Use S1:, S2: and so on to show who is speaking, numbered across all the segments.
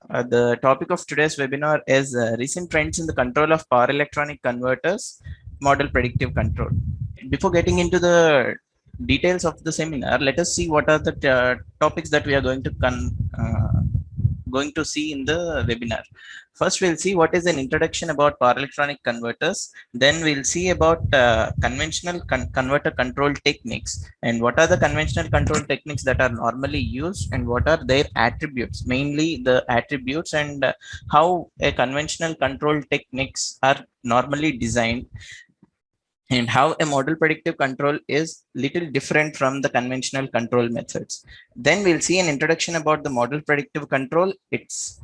S1: The topic of today's webinar is recent trends in the control of power electronic converters, model predictive control. Before getting into the details of the seminar, let us see what are the topics that we are going to see in the webinar. First, we'll see what is an introduction about power electronic converters. Then we'll see about conventional converter control techniques and what are the conventional control techniques that are normally used and what are their attributes, mainly the attributes and how a conventional control techniques are normally designed and how a model predictive control is little different from the conventional control methods. Then we'll see an introduction about the model predictive control, its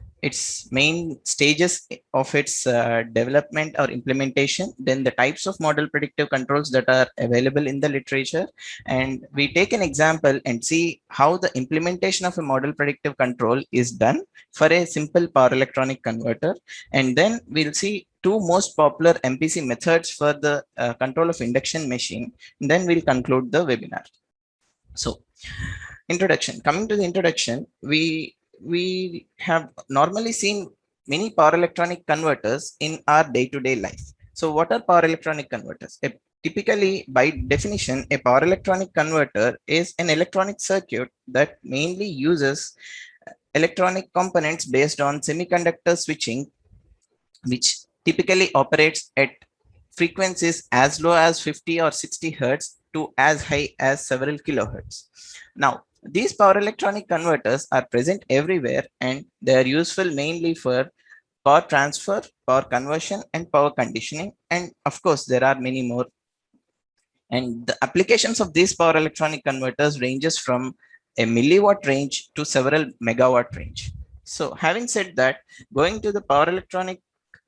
S1: main stages of its development or implementation, then the types of model predictive controls that are available in the literature, and we take an example and see how the implementation of a model predictive control is done for a simple power electronic converter. And then we'll see two most popular MPC methods for the control of induction machine. And then we'll conclude the webinar. So, introduction. Coming to the introduction, we have normally seen many power electronic converters in our day-to-day life. So, what are power electronic converters? Typically, by definition, a power electronic converter is an electronic circuit that mainly uses electronic components based on semiconductor switching, which typically operates at frequencies as low as 50 or 60 hertz to as high as several kilohertz. Now, these power electronic converters are present everywhere and they are useful mainly for power transfer, power conversion, and power conditioning. And of course, there are many more. And the applications of these power electronic converters ranges from a milliwatt range to several megawatt range. So having said that, going to the power electronic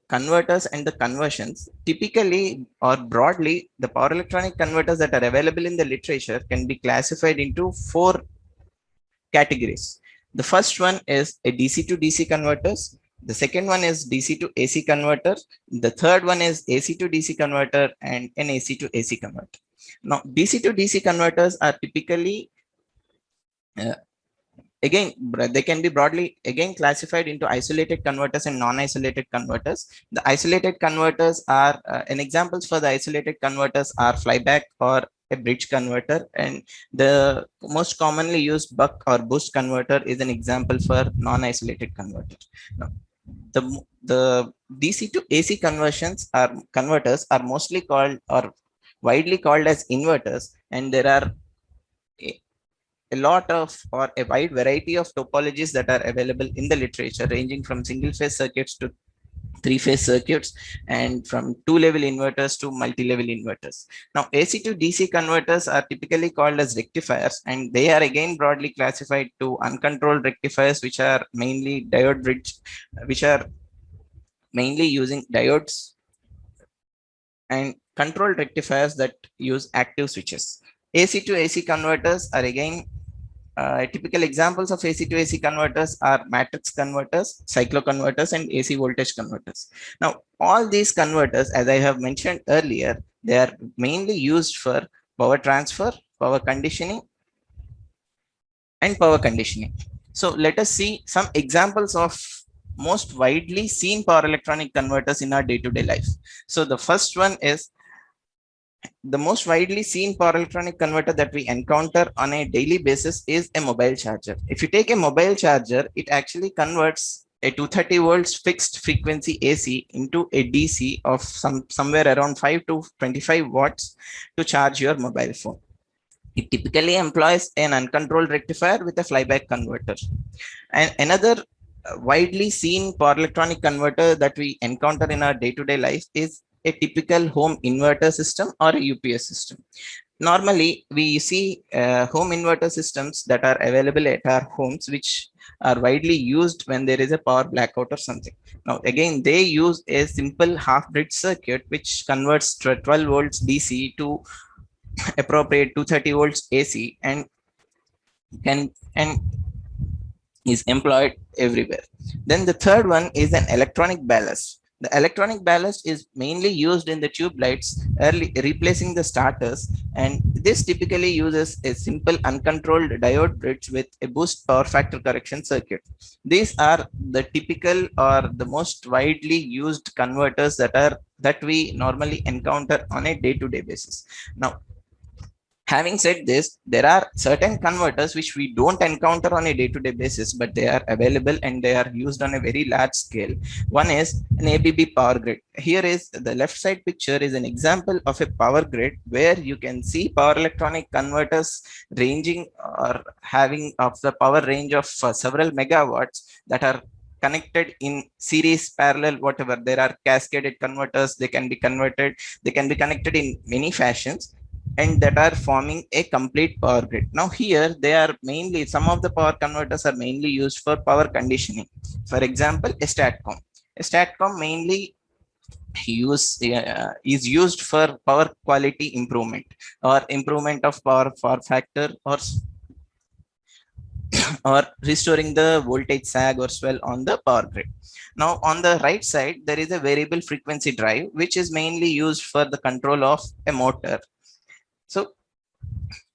S1: converters and the conversions, typically or broadly, the power electronic converters that are available in the literature can be classified into four categories. The first one is a DC to DC converters. The second one is DC to AC converter. The third one is AC to DC converter and an AC to AC converter. Now, DC to DC converters are typically again, they can be broadly again classified into isolated converters and non-isolated converters. The isolated converters are an examples for the isolated converters are flyback or a bridge converter, and the most commonly used buck or boost converter is an example for non-isolated converter. Now, the DC to AC converters are mostly called or widely called as inverters, and there are a lot of or a wide variety of topologies that are available in the literature, ranging from single phase circuits to three phase circuits and from two level inverters to multi-level inverters. Now, AC to DC converters are typically called as rectifiers, and they are again broadly classified to uncontrolled rectifiers, which are mainly diode bridge, which are mainly using diodes, and controlled rectifiers that use active switches. AC to AC converters are again typical examples of AC to AC converters are matrix converters, cycloconverters, and AC voltage converters. Now, all these converters, as I have mentioned earlier, they are mainly used for power transfer, power conditioning, and power conditioning. So let us see some examples of most widely seen power electronic converters in our day-to-day life. So the first one is the most widely seen power electronic converter that we encounter on a daily basis is a mobile charger. If you take a mobile charger, it actually converts a 230 volts fixed frequency AC into a DC of somewhere around 5 to 25 watts to charge your mobile phone. It typically employs an uncontrolled rectifier with a flyback converter. And another widely seen power electronic converter that we encounter in our day-to-day life is a typical home inverter system or a UPS system. Normally, we see home inverter systems that are available at our homes, which are widely used when there is a power blackout or something. Now, again, they use a simple half-bridge circuit, which converts 12 volts DC to appropriate 230 volts AC and is employed everywhere. Then the third one is an electronic ballast. The electronic ballast is mainly used in the tube lights, replacing the starters, and this typically uses a simple uncontrolled diode bridge with a boost power factor correction circuit. These are the typical or the most widely used converters that we normally encounter on a day-to-day basis. Now, having said this, there are certain converters which we don't encounter on a day-to-day basis, but they are available and they are used on a very large scale. One is an ABB power grid. Here is the left side picture is an example of a power grid where you can see power electronic converters ranging or having of the power range of several megawatts that are connected in series, parallel, whatever. There are cascaded converters. They can be connected in many fashions, and that are forming a complete power grid. Now here they are mainly, some of the power converters are mainly used for power conditioning. For example, a statcom. A statcom mainly is used for power quality improvement or improvement of power factor, or restoring the voltage sag or swell on the power grid. Now on the right side there is a variable frequency drive which is mainly used for the control of a motor. So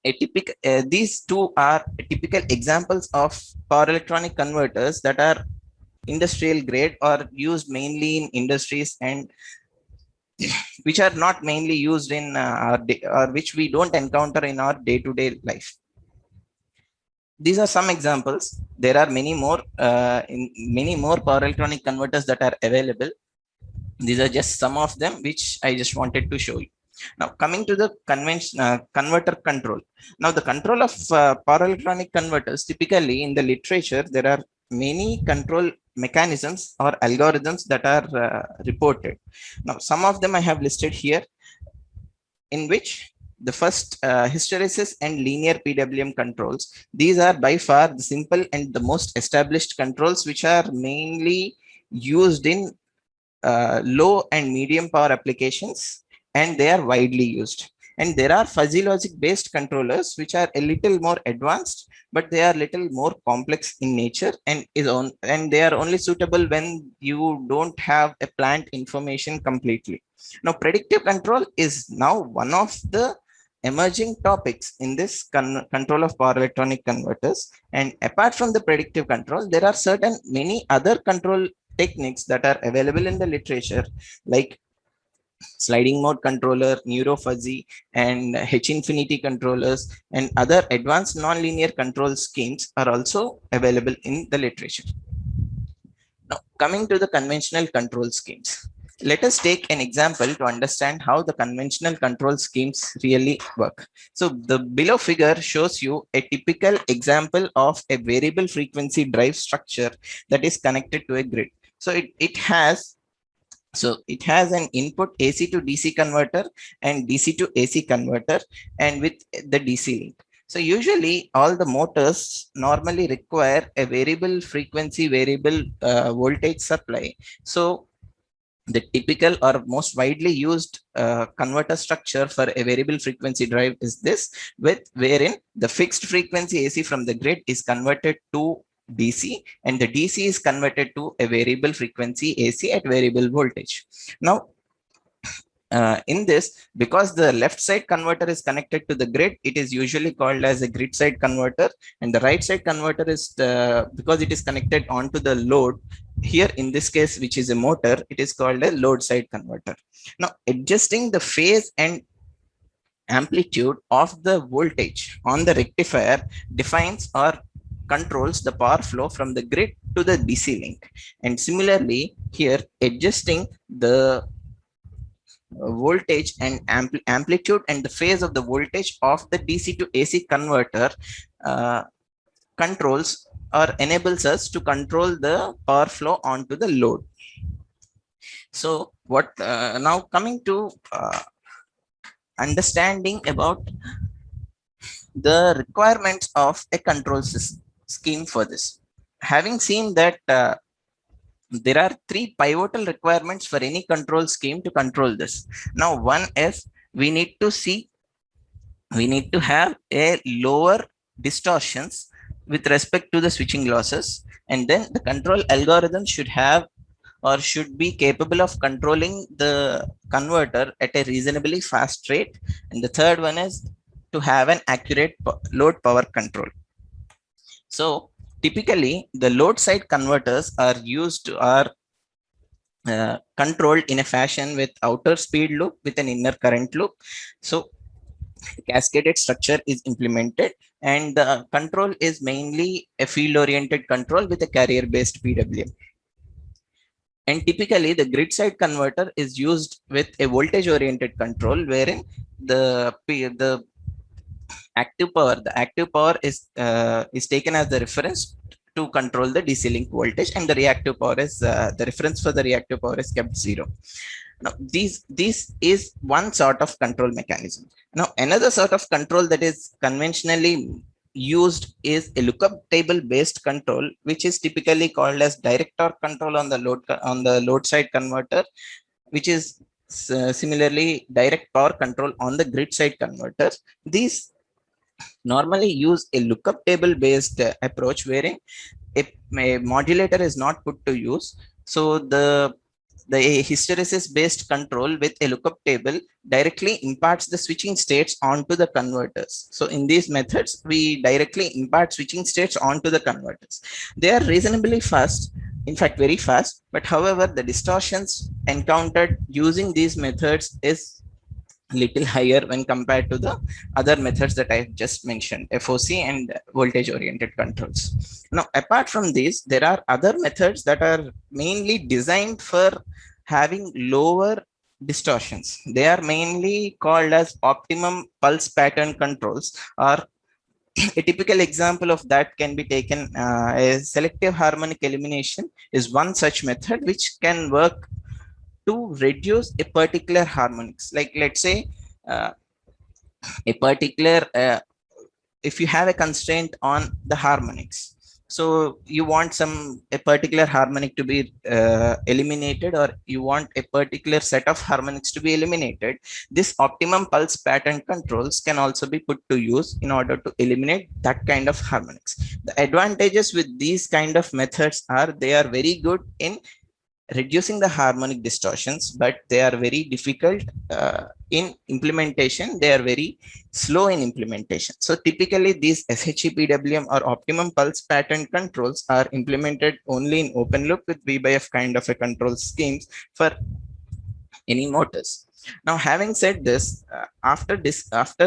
S1: these two are typical examples of power electronic converters that are industrial grade or used mainly in industries, and which are not mainly used in or which we don't encounter in our day-to-day life. These are some examples. There are many more power electronic converters that are available. These are just some of them which I just wanted to show you. Now coming to the converter control. Now the control of power electronic converters, typically in the literature there are many control mechanisms or algorithms that are reported. Now some of them I have listed here, in which the first hysteresis and linear PWM controls. These are by far the simple and the most established controls which are mainly used in low and medium power applications, and they are widely used. And there are fuzzy logic based controllers which are a little more advanced, but they are little more complex in nature, and they are only suitable when you don't have a plant information completely. Now predictive control is now one of the emerging topics in this control of power electronic converters. And apart from the predictive control, there are certain many other control techniques that are available in the literature, like sliding mode controller, neurofuzzy, and H infinity controllers, and other advanced nonlinear control schemes are also available in the literature. Now, coming to the conventional control schemes, let us take an example to understand how the conventional control schemes really work. So the below figure shows you a typical example of a variable frequency drive structure that is connected to a grid. So it has an input AC to DC converter and DC to AC converter, and with the DC link. So usually all the motors normally require a variable frequency, variable voltage supply. So the typical or most widely used converter structure for a variable frequency drive is this, wherein the fixed frequency AC from the grid is converted to DC, and the DC is converted to a variable frequency AC at variable voltage. Now, in this, because the left side converter is connected to the grid, it is usually called as a grid side converter, and the right side converter is because it is connected onto the load. Here in this case, which is a motor, it is called a load side converter. Now adjusting the phase and amplitude of the voltage on the rectifier defines or controls the power flow from the grid to the DC link. And similarly here, adjusting the voltage and amplitude and the phase of the voltage of the DC to AC converter controls or enables us to control the power flow onto the load. So what now coming to understanding about the requirements of a control scheme for this. Having seen that there are three pivotal requirements for any control scheme to control this. Now one is we need to have a lower distortions with respect to the switching losses, and then the control algorithm should have or should be capable of controlling the converter at a reasonably fast rate. And the third one is to have an accurate load power control. So typically the load side converters are used are controlled in a fashion with outer speed loop with an inner current loop. So cascaded structure is implemented, and the control is mainly a field oriented control with a carrier based PWM. And typically the grid side converter is used with a voltage oriented control, wherein the active power is taken as the reference to control the DC link voltage, and the reactive power is the reference for the reactive power is kept zero. Now, this is one sort of control mechanism. Now, another sort of control that is conventionally used is a lookup table based control, which is typically called as direct torque control on the load side converter, which is similarly direct power control on the grid side converter. These normally use a lookup table based approach, wherein a modulator is not put to use. So the hysteresis based control with a lookup table directly imparts the switching states onto the converters. So in these methods, we directly impart switching states onto the converters. They are reasonably fast, in fact very fast, but however the distortions encountered using these methods is little higher when compared to the other methods that I just mentioned, FOC and voltage oriented controls. Now, apart from these, there are other methods that are mainly designed for having lower distortions. They are mainly called as optimum pulse pattern controls, or a typical example of that can be taken as selective harmonic elimination is one such method which can work to reduce a particular harmonics. Like let's say a particular if you have a constraint on the harmonics, so you want a particular harmonic to be eliminated, or you want a particular set of harmonics to be eliminated, this optimum pulse pattern controls can also be put to use in order to eliminate that kind of harmonics. The advantages with these kind of methods are they are very good in reducing the harmonic distortions, but they are very difficult in implementation. They are very slow in implementation. So typically these SHEPWM or optimum pulse pattern controls are implemented only in open loop with V by F kind of a control schemes for any motors. Now, having said this, after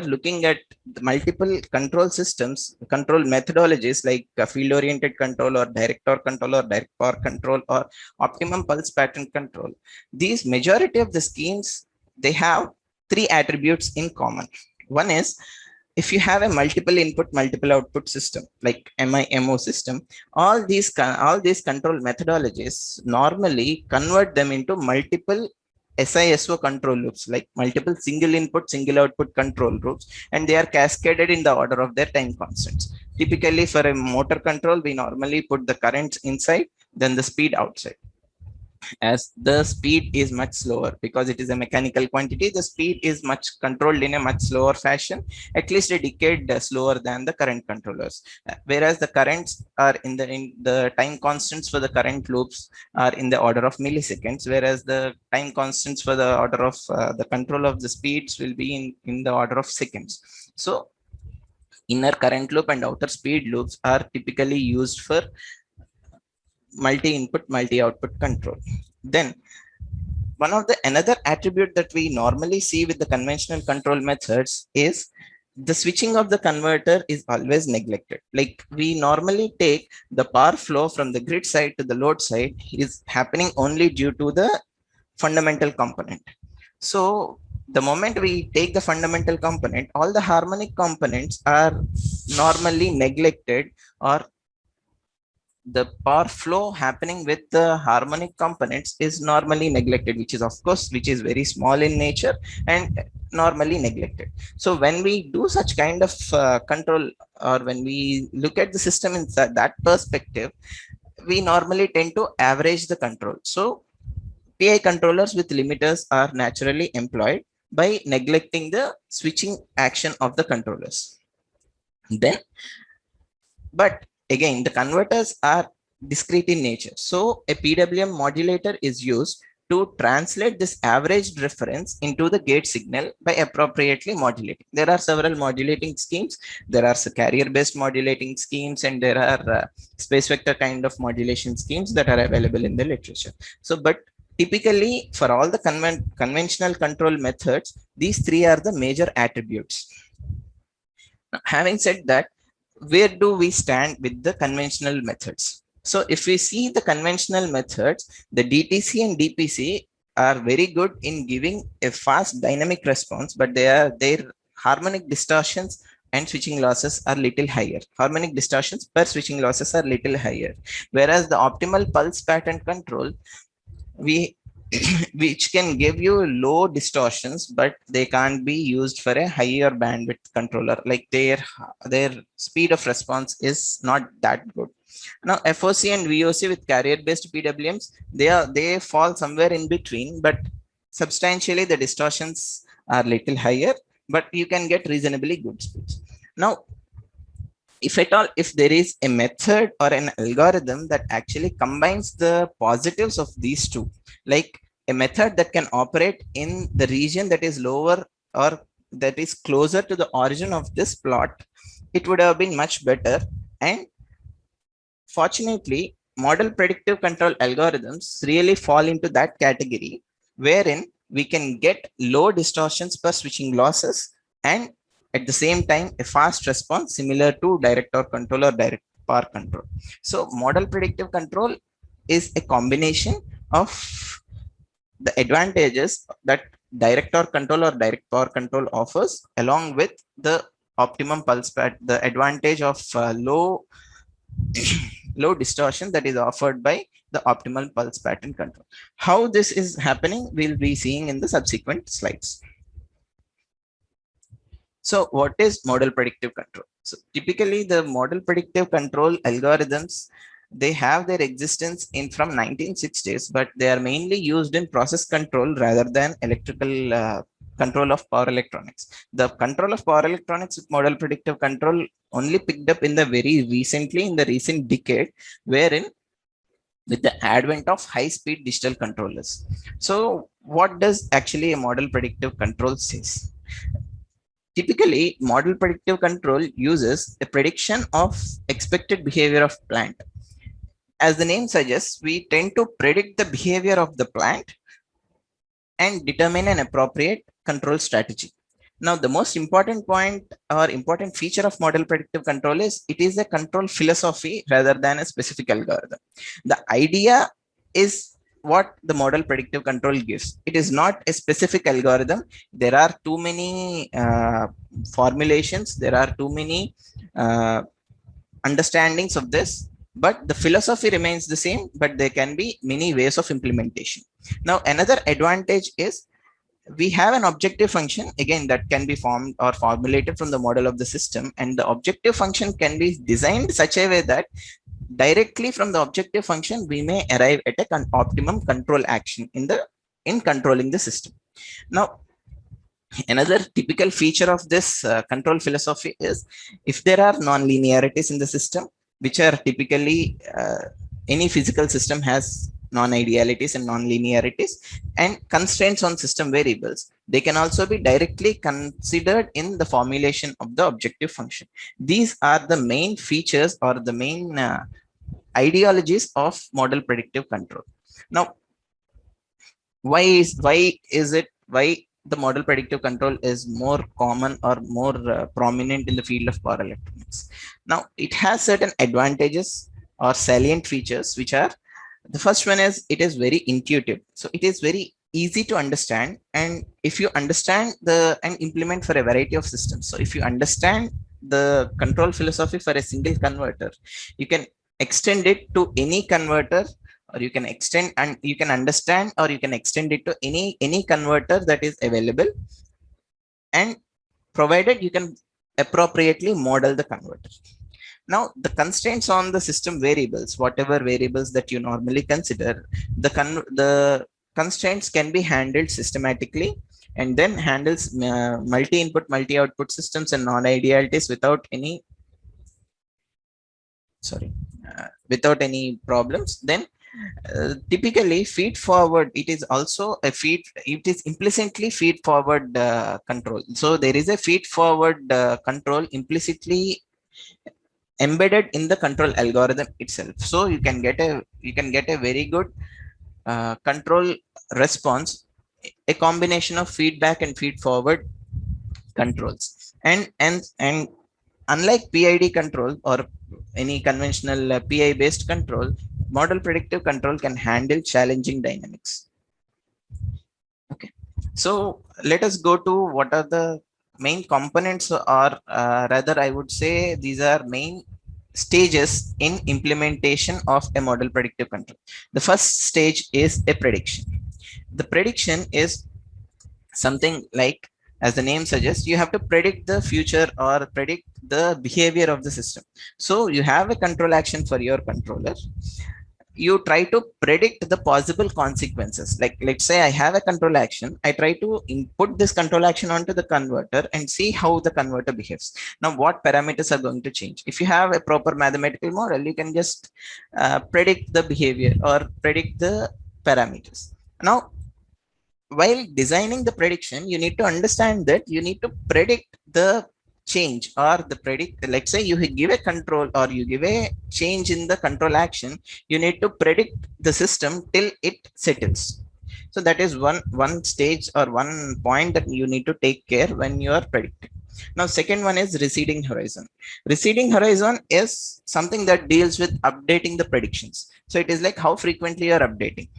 S1: looking at the multiple control systems, control methodologies like field oriented control or direct torque control or direct power control or optimum pulse pattern control, these majority of the schemes, they have three attributes in common. One is, if you have a multiple input multiple output system like MIMO system, all these control methodologies normally convert them into multiple SISO control loops, like multiple single input single output control loops, and they are cascaded in the order of their time constants. Typically for a motor control, we normally put the currents inside, then the speed outside. As the speed is much slower because it is a mechanical quantity, the speed is much controlled in a much slower fashion, at least a decade slower than the current controllers. Whereas the currents are in the time constants for the current loops are in the order of milliseconds, whereas the time constants for the order of the control of the speeds will be in the order of seconds. So inner current loop and outer speed loops are typically used for multi-input, multi-output control. Then one of the another attribute that we normally see with the conventional control methods is the switching of the converter is always neglected. Like we normally take the power flow from the grid side to the load side is happening only due to the fundamental component. So the moment we take the fundamental component, all the harmonic components are normally neglected, or the power flow happening with the harmonic components is normally neglected, which is of course which is very small in nature and normally neglected. So when we do such kind of control, or when we look at the system in that perspective, we normally tend to average the control. So PI controllers with limiters are naturally employed by neglecting the switching action of the controllers. Then, but again, the converters are discrete in nature. So a PWM modulator is used to translate this averaged reference into the gate signal by appropriately modulating. There are several modulating schemes. There are carrier-based modulating schemes, and there are space vector kind of modulation schemes that are available in the literature. So, but typically for all the conventional control methods, these three are the major attributes. Now, having said that, where do we stand with the conventional methods? So if we see the conventional methods, the DTC and DPC are very good in giving a fast dynamic response, but their harmonic distortions and switching losses are little higher. Harmonic distortions per switching losses are little higher. Whereas the optimal pulse pattern control, we which can give you low distortions, but they can't be used for a higher bandwidth controller. Like their speed of response is not that good. Now FOC and VOC with carrier based PWMs, they fall somewhere in between, but substantially the distortions are little higher, but you can get reasonably good speeds. Now if at all, if there is a method or an algorithm that actually combines the positives of these two, like a method that can operate in the region that is lower or that is closer to the origin of this plot, it would have been much better. And fortunately, model predictive control algorithms really fall into that category, wherein we can get low distortions per switching losses and at the same time a fast response similar to direct torque control or direct power control. So model predictive control is a combination of the advantages that direct torque control or direct power control offers, along with the optimum pulse pattern, the advantage of low distortion that is offered by the optimal pulse pattern control. How this is happening, we'll be seeing in the subsequent slides. So what is model predictive control? So typically the model predictive control algorithms, they have their existence in from 1960s, but they are mainly used in process control rather than electrical control of power electronics. The control of power electronics with model predictive control only picked up in the very recently, in the recent decade, wherein with the advent of high-speed digital controllers. So what does actually a model predictive control says? Typically, model predictive control uses a prediction of expected behavior of plant. As the name suggests, we tend to predict the behavior of the plant and determine an appropriate control strategy. Now, the most important point or important feature of model predictive control is it is a control philosophy rather than a specific algorithm. The idea is what the model predictive control gives. It is not a specific algorithm. There are too many formulations. There are too many understandings of this, but the philosophy remains the same, but there can be many ways of implementation. Now, another advantage is we have an objective function again that can be formed or formulated from the model of the system, and the objective function can be designed such a way that directly from the objective function we may arrive at a optimum control action in controlling the system. Now another typical feature of this control philosophy is if there are non-linearities in the system, which are typically any physical system has non-idealities and non-linearities and constraints on system variables, they can also be directly considered in the formulation of the objective function. These are the main features or the main ideologies of model predictive control. Now, why the model predictive control is more common or more prominent in the field of power electronics? Now, it has certain advantages or salient features, which are, the first one is it is very intuitive. So it is very easy to understand. And if you understand and implement for a variety of systems, so if you understand the control philosophy for a single converter, you can extend it to any converter, or you can extend and you can understand or you can extend it to any converter that is available, and provided you can appropriately model the converter. Now, the constraints on the system variables, whatever variables that you normally consider, the constraints can be handled systematically, and then handles multi-input, multi-output systems and non-idealities without any sorry, without any problems, then typically feed forward, it is also a feed, it is implicitly feed forward control. So there is a feed forward control implicitly embedded in the control algorithm itself. So you can get a very good control response, a combination of feedback and feed forward controls. And unlike PID control or any conventional PI based control, model predictive control can handle challenging dynamics. Okay, so let us go to what are the main components, or rather I would say these are main stages in implementation of a model predictive control. The first stage is a prediction. The prediction is something like, as the name suggests, you have to predict the future or predict the behavior of the system. So you have a control action for your controller, you try to predict the possible consequences. Like, let's say I have a control action, I try to input this control action onto the converter and see how the converter behaves. Now what parameters are going to change? If you have a proper mathematical model, you can just predict the behavior or predict the parameters. Now while designing the prediction, you need to understand that you need to predict the change or the predict, let's say you give a control or you give a change in the control action, you need to predict the system till it settles. So that is one stage or one point that you need to take care when you are predicting. Now second one is receding horizon. Receding horizon is something that deals with updating the predictions. So it is like how frequently you are updating,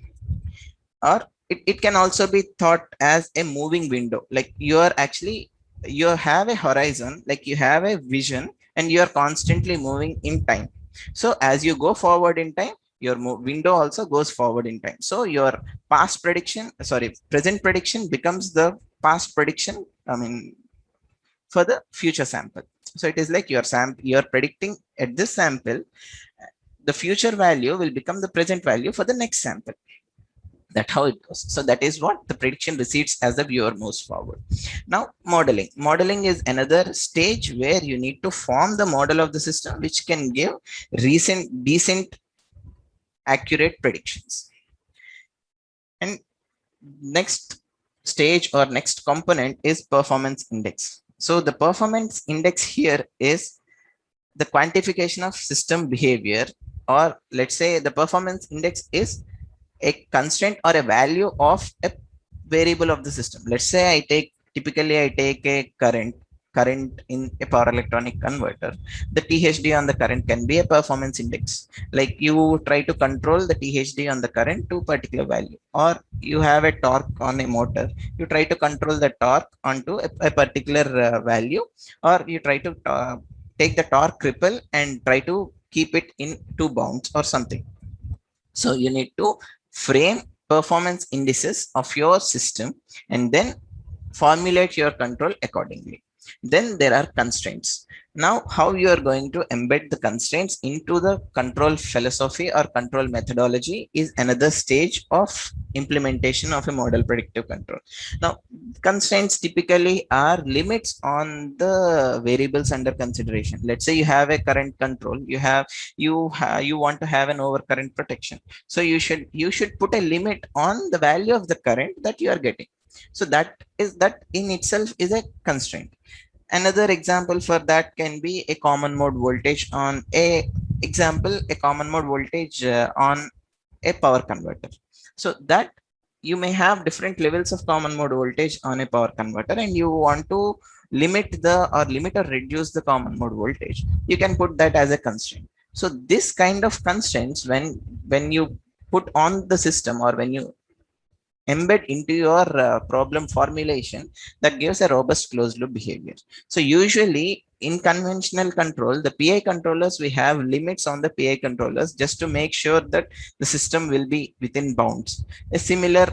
S1: or it can also be thought as a moving window. Like you are actually, you have a horizon, like you have a vision, and you are constantly moving in time. So as you go forward in time, your window also goes forward in time. So your past prediction, sorry, present prediction becomes the past prediction, I mean, for the future sample. So it is like your sample, you are predicting at this sample, the future value will become the present value for the next sample. That's how it goes. So that is what the prediction recedes as the viewer moves forward. Now modeling is another stage where you need to form the model of the system which can give recent decent accurate predictions. And next stage or next component is performance index. So the performance index here is the quantification of system behavior, or let's say the performance index is a constraint or a value of a variable of the system. Let's say typically I take a current in a power electronic converter. The THD on the current can be a performance index. Like you try to control the THD on the current to particular value, or you have a torque on a motor. You try to control the torque onto a particular value, or you try to take the torque ripple and try to keep it in two bounds or something. So you need to frame performance indices of your system and then formulate your control accordingly. Then there are constraints. Now, how you are going to embed the constraints into the control philosophy or control methodology is another stage of implementation of a model predictive control. Now, constraints typically are limits on the variables under consideration. Let's say you have a current control, you want to have an overcurrent protection. So you should put a limit on the value of the current that you are getting. So that in itself is a constraint. Another example for that can be a common mode voltage on a common mode voltage on a power converter. So that you may have different levels of common mode voltage on a power converter, and you want to limit or reduce the common mode voltage. You can put that as a constraint. So this kind of constraints, when you put on the system or when you embed into your problem formulation, that gives a robust closed loop behavior. So usually in conventional control, the PI controllers, we have limits on the PI controllers just to make sure that the system will be within bounds. A similar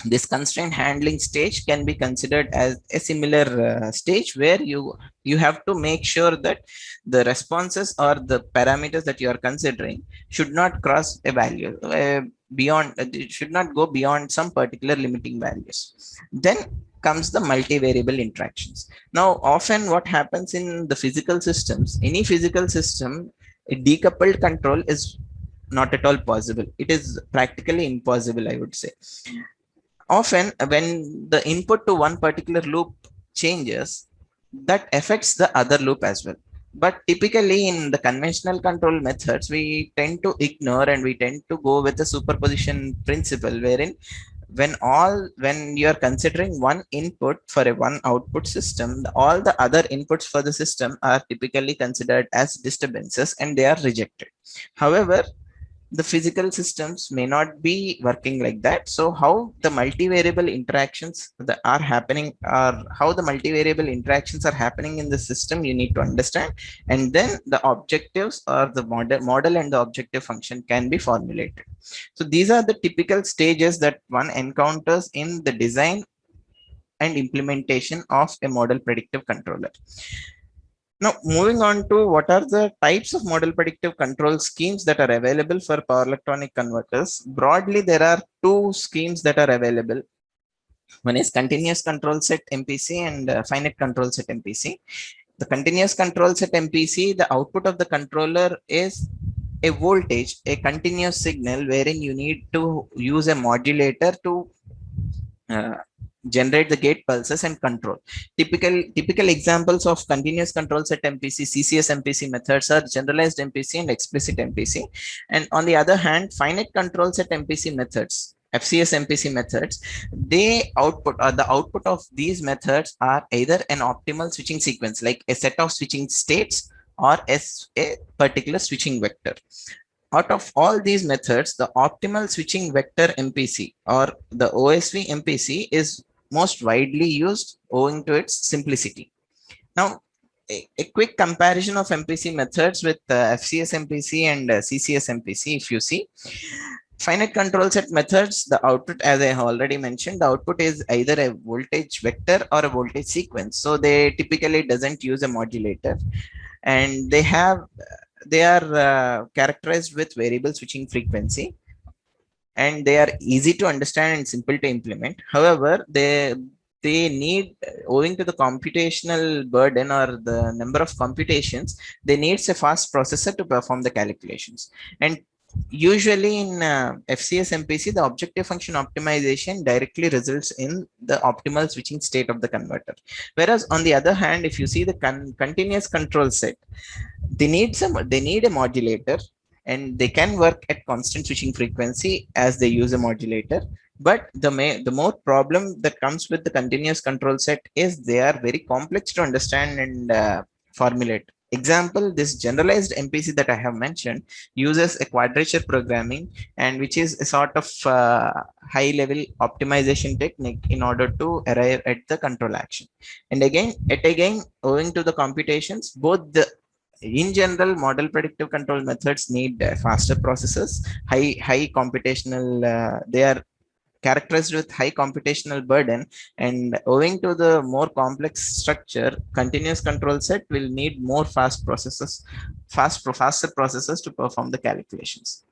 S1: This constraint handling stage can be considered as a similar stage where you have to make sure that the responses or the parameters that you are considering should not cross a value beyond it should not go beyond some particular limiting values. Then comes the multivariable interactions. Now often what happens in the physical systems, any physical system, A decoupled control is not at all possible. It is practically impossible, I would say. Often when the input to one particular loop changes, that affects the other loop as well. But typically in the conventional control methods, we tend to ignore and we tend to go with the superposition principle, wherein when you are considering one input for a one output system, all the other inputs for the system are typically considered as disturbances and they are rejected. However, the physical systems may not be working like that. So how the multivariable interactions that are happening, or how the multivariable interactions are happening in the system, you need to understand. And then the objectives or the model and the objective function can be formulated. So these are the typical stages that one encounters in the design and implementation of a model predictive controller. Now, moving on to what are the types of model predictive control schemes that are available for power electronic converters. Broadly, there are two schemes that are available. One is continuous control set MPC and finite control set MPC. The continuous control set MPC, the output of the controller is a voltage, a continuous signal wherein you need to use a modulator to uh, generate the gate pulses and control. Typical examples of continuous control set MPC, CCS MPC methods are generalized MPC and explicit MPC. And on the other hand, finite control set MPC methods, FCS MPC methods, they output, or the output of these methods are either an optimal switching sequence, like a set of switching states, or a particular switching vector. Out of all these methods, the optimal switching vector MPC or the OSV MPC is most widely used owing to its simplicity. Now, a quick comparison of MPC methods with FCS MPC and CCS MPC. If you see, finite control set methods, the output, as I already mentioned, the output is either a voltage vector or a voltage sequence. So they typically doesn't use a modulator, and they are characterized with variable switching frequency, and they are easy to understand and simple to implement. However, they need, owing to the computational burden or the number of computations, they needs a fast processor to perform the calculations. And usually in FCS MPC, the objective function optimization directly results in the optimal switching state of the converter. Whereas on the other hand, if you see the continuous control set, they need a modulator, and they can work at constant switching frequency as they use a modulator. But the more problem that comes with the continuous control set is they are very complex to understand and formulate. Example, this generalized MPC that I have mentioned uses a quadrature programming, and which is a sort of high level optimization technique in order to arrive at the control action. And again, owing to the computations, both the, in general, model predictive control methods need faster processors, high computational, they are characterized with high computational burden, and owing to the more complex structure, continuous control set will need more faster processors to perform the calculations.